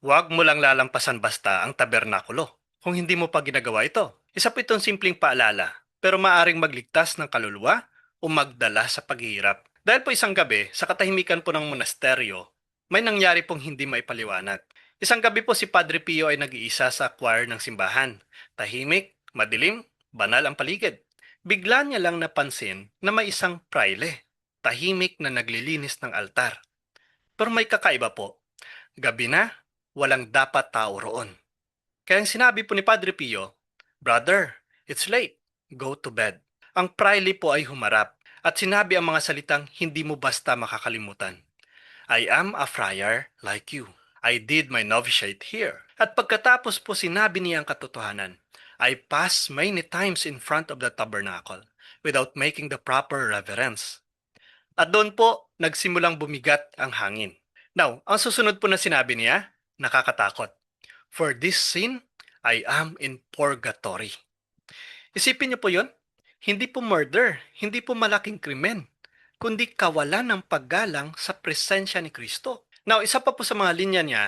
Huwag mo lang lalampasan basta ang tabernakulo kung hindi mo pa ginagawa ito. Isa po itong simpleng paalala, pero maaring magligtas ng kaluluwa o magdala sa paghihirap. Dahil po isang gabi, sa katahimikan po ng monasteryo, may nangyari pong hindi maipaliwanag. Isang gabi po si Padre Pio ay nag-iisa sa choir ng simbahan. Tahimik, madilim, banal ang paligid. Bigla niya lang napansin na may isang praile, tahimik na naglilinis ng altar. Pero may kakaiba po. Gabi na, walang dapat tao roon. Kaya ang sinabi po ni Padre Pio, "Brother, it's late. Go to bed." Ang praile po ay humarap at sinabi ang mga salitang hindi mo basta makakalimutan. "I am a friar like you. I did my novitiate here." At pagkatapos po sinabi niya ang katotohanan, "I passed many times in front of the tabernacle without making the proper reverence." At doon po, nagsimulang bumigat ang hangin. Now, ang susunod po na sinabi niya, nakakatakot. "For this sin, I am in purgatory." Isipin niyo po yun? Hindi po murder, hindi po malaking krimen, kundi kawalan ng paggalang sa presensya ni Kristo. Now, isa pa po sa mga linya niya,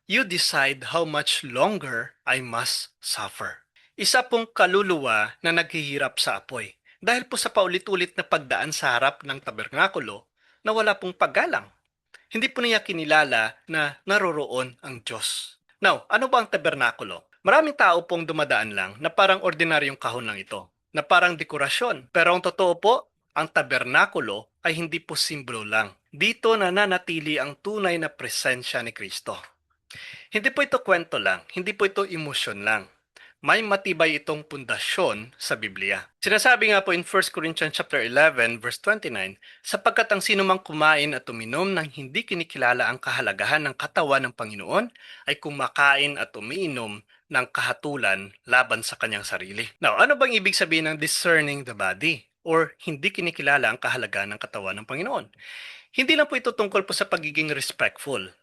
"You decide how much longer I must suffer." Isa pong kaluluwa na naghihirap sa apoy. Dahil po sa paulit-ulit na pagdaan sa harap ng tabernakulo na wala pong paggalang. Hindi po niya kinilala na naroroon ang Diyos. Now, ano ba ang tabernakulo? Maraming tao pong dumadaan lang na parang ordinaryong kahon lang ito, na parang dekorasyon. Pero ang totoo po, ang tabernakulo ay hindi po simbolo lang. Dito nananatili ang tunay na presensya ni Kristo. Hindi po ito kwento lang, hindi po ito emosyon lang. May matibay itong pundasyon sa Biblia. Sinasabi nga po in 1 Corinthians chapter 11 verse 29, sapagkat ang sino mang kumain at uminom ng hindi kinikilala ang kahalagahan ng katawan ng Panginoon ay kumakain at umiinom ng kahatulan laban sa kanyang sarili. Now, ano bang ibig sabihin ng discerning the body? Or hindi kinikilala ang kahalagahan ng katawan ng Panginoon? Hindi lang po ito tungkol po sa pagiging respectful.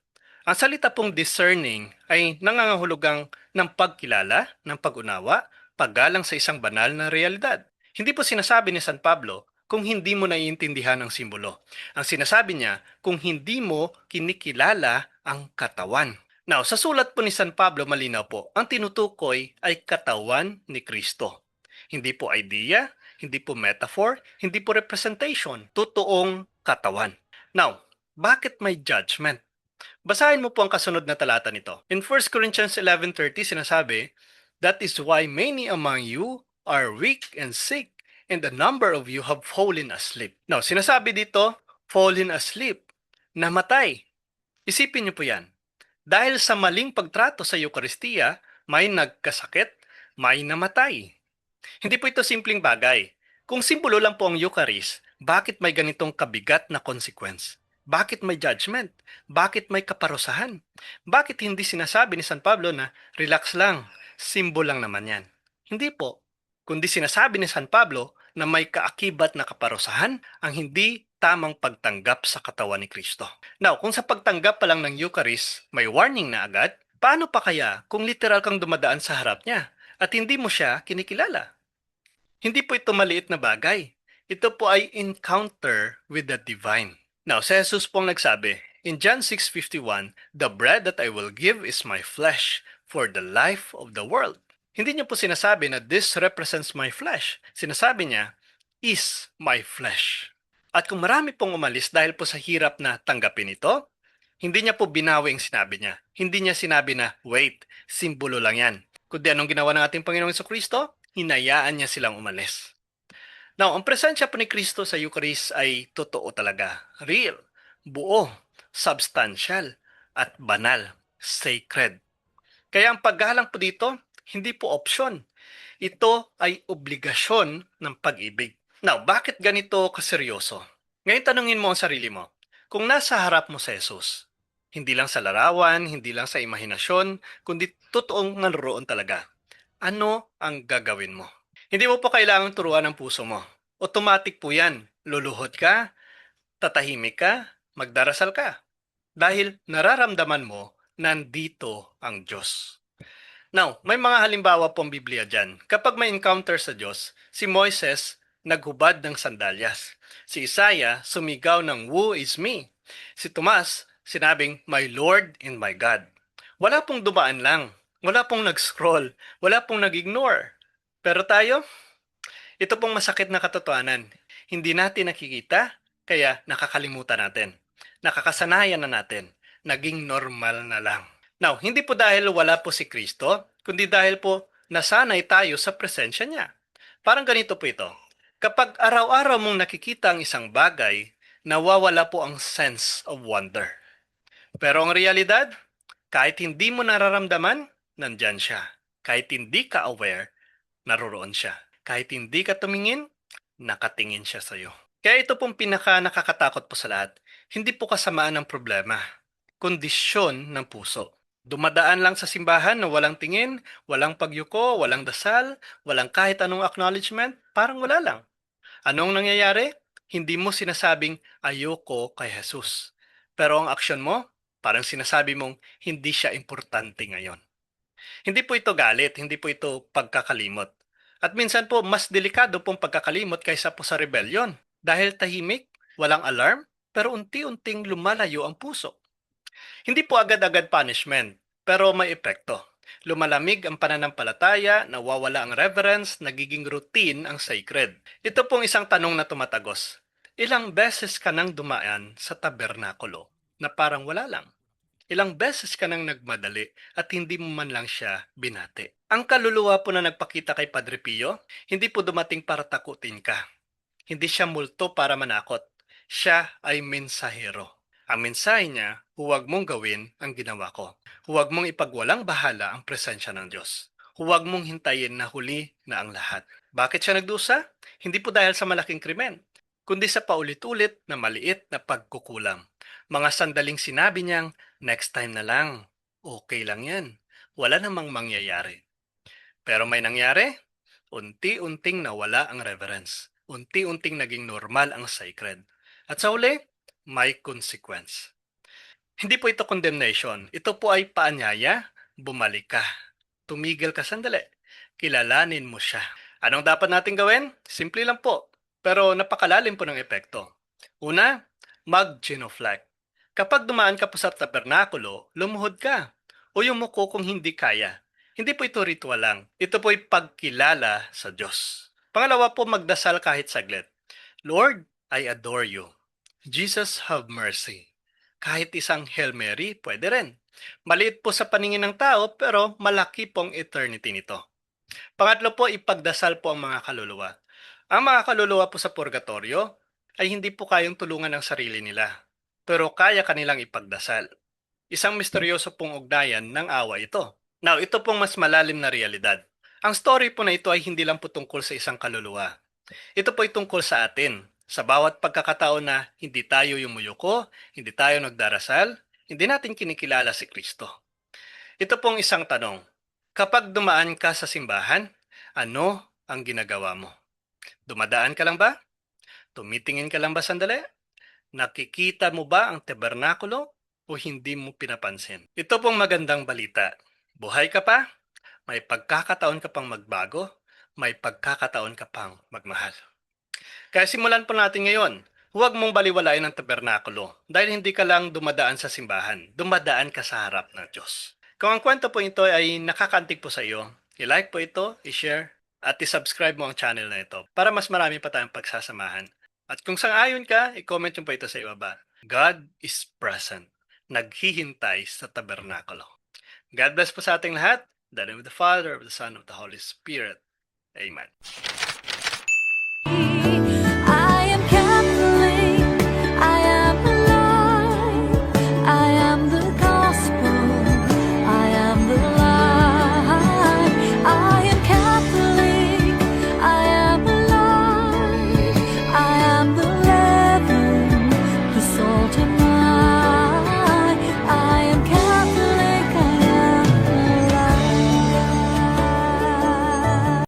Ang salita pong discerning ay nangangahulugang ng pagkilala, ng pag-unawa, paggalang sa isang banal na realidad. Hindi po sinasabi ni San Pablo kung hindi mo naiintindihan ang simbolo. Ang sinasabi niya kung hindi mo kinikilala ang katawan. Now, sa sulat po ni San Pablo malinaw po, ang tinutukoy ay katawan ni Kristo. Hindi po idea, hindi po metaphor, hindi po representation, totoong katawan. Now, bakit may judgment? Basahin mo po ang kasunod na talata nito. In 1 Corinthians 11:30 sinasabi, "That is why many among you are weak and sick, and a number of you have fallen asleep." Now, sinasabi dito, fallen asleep, namatay. Isipin niyo po yan. Dahil sa maling pagtrato sa Eukaristiya, may nagkasakit, may namatay. Hindi po ito simpleng bagay. Kung simbolo lang po ang Eucharist, bakit may ganitong kabigat na consequence? Bakit may judgment? Bakit may kaparusahan? Bakit hindi sinasabi ni San Pablo na relax lang, simbol lang naman yan? Hindi po. Kundi sinasabi ni San Pablo na may kaakibat na kaparusahan ang hindi tamang pagtanggap sa katawan ni Kristo. Now, kung sa pagtanggap pa lang ng Eucharist may warning na agad, paano pa kaya kung literal kang dumadaan sa harap niya at hindi mo siya kinikilala? Hindi po ito maliit na bagay. Ito po ay encounter with the divine. Now, si Jesus pong nagsabi, in John 6:51, "The bread that I will give is my flesh for the life of the world." Hindi niya po sinasabi na this represents my flesh. Sinasabi niya, is my flesh. At kung marami pong umalis dahil po sa hirap na tanggapin ito, hindi niya po binawi ang sinabi niya. Hindi niya sinabi na, wait, simbolo lang yan. Kundi anong ginawa ng ating Panginoong Kristo? Hinayaan niya silang umalis. Now, ang presensya po ni Kristo sa Eucharist ay totoo talaga. Real, buo, substantial, at banal, sacred. Kaya ang paggalang po dito, hindi po opsyon. Ito ay obligasyon ng pag-ibig. Now, bakit ganito kaseryoso? Ngayon tanungin mo ang sarili mo. Kung nasa harap mo si Jesus, hindi lang sa larawan, hindi lang sa imahinasyon, kundi totoong naroon talaga, ano ang gagawin mo? Hindi mo po kailangang turuan ang puso mo. Automatic po yan. Luluhod ka, tatahimik ka, magdarasal ka. Dahil nararamdaman mo, nandito ang Diyos. Now, may mga halimbawa pong Biblia dyan. Kapag may encounter sa Diyos, si Moises naghubad ng sandalyas. Si Isaiah sumigaw ng "Who is me?" Si Tomas sinabing "My Lord and my God." Wala pong dumaan lang. Wala pong nag-scroll. Wala pong nag-ignore. Pero tayo, ito pong masakit na katotohanan. Hindi natin nakikita, kaya nakakalimutan natin. Nakakasanayan na natin. Naging normal na lang. Now, hindi po dahil wala po si Kristo, kundi dahil po nasanay tayo sa presensya niya. Parang ganito po ito. Kapag araw-araw mong nakikita ang isang bagay, nawawala po ang sense of wonder. Pero ang realidad, kahit hindi mo nararamdaman, nandyan siya. Kahit hindi ka aware, naroroon siya. Kahit hindi ka tumingin, nakatingin siya sa'yo. Kaya ito pong pinaka nakakatakot po sa lahat. Hindi po kasamaan ng problema, kondisyon ng puso. Dumadaan lang sa simbahan na walang tingin, walang pagyuko, walang dasal, walang kahit anong acknowledgement, parang wala lang. Anong nangyayari? Hindi mo sinasabing ayoko kay Jesus. Pero ang aksyon mo, parang sinasabi mong hindi siya importante ngayon. Hindi po ito galit, hindi po ito pagkakalimot. At minsan po, mas delikado pong pagkakalimot kaysa po sa rebellion. Dahil tahimik, walang alarm, pero unti-unting lumalayo ang puso. Hindi po agad-agad punishment, pero may epekto. Lumalamig ang pananampalataya, nawawala ang reverence, nagiging routine ang sacred. Ito pong isang tanong na tumatagos. Ilang beses ka nang dumaan sa tabernakulo na parang wala lang? Ilang beses ka nang nagmadali at hindi mo man lang siya binati? Ang kaluluwa po na nagpakita kay Padre Pio, hindi po dumating para takutin ka. Hindi siya multo para manakot. Siya ay mensahero. Ang mensahe niya, huwag mong gawin ang ginawa ko. Huwag mong ipagwalang bahala ang presensya ng Diyos. Huwag mong hintayin na huli na ang lahat. Bakit siya nagdusa? Hindi po dahil sa malaking krimen, kundi sa paulit-ulit na maliit na pagkukulang. Mga sandaling sinabi niyang, next time na lang, okay lang yan. Wala namang mangyayari. Pero may nangyari, unti-unting nawala ang reverence. Unti-unting naging normal ang sacred. At sa huli, may consequence. Hindi po ito condemnation. Ito po ay paanyaya, bumalik ka. Tumigil ka sandali. Kilalanin mo siya. Anong dapat natin gawin? Simple lang po. Pero napakalalim po ng epekto. Una, mag-genuflect. Kapag dumaan ka po sa tabernakulo, lumuhod ka. O yumuko kung hindi kaya. Hindi po ito ritual lang. Ito po ay pagkilala sa Diyos. Pangalawa po, magdasal kahit saglit. Lord, I adore you. Jesus, have mercy. Kahit isang Hail Mary, pwede rin. Maliit po sa paningin ng tao, pero malaki pong eternity nito. Pangatlo po, ipagdasal po ang mga kaluluwa. Ang mga kaluluwa po sa purgatorio ay hindi po kayang tulungan ng sarili nila, pero kaya kanilang ipagdasal. Isang misteryoso pong ugnayan ng awa ito. Now, ito pong mas malalim na realidad. Ang story po na ito ay hindi lang po tungkol sa isang kaluluwa. Ito po ay tungkol sa atin. Sa bawat pagkakataon na hindi tayo yumuyuko, hindi tayo nagdarasal, hindi natin kinikilala si Kristo. Ito pong isang tanong. Kapag dumaan ka sa simbahan, ano ang ginagawa mo? Dumadaan ka lang ba? Tumitingin ka lang ba sandali? Nakikita mo ba ang tabernakulo o hindi mo pinapansin? Ito pong magandang balita. Buhay ka pa? May pagkakataon ka pang magbago? May pagkakataon ka pang magmahal. Kaya simulan po natin ngayon. Huwag mong baliwalain ang tabernakulo dahil hindi ka lang dumadaan sa simbahan, dumadaan ka sa harap ng Diyos. Kung ang kwento po ito ay nakakaantig po sa iyo, i-like po ito, i-share, at i-subscribe mo ang channel na ito para mas marami pa tayong pagsasamahan. At kung sang-ayon ka, i-comment mo po ito sa ibaba. God is present. Naghihintay sa tabernakulo. God bless po sa ating lahat. In the name of the Father, of the Son, of the Holy Spirit. Amen.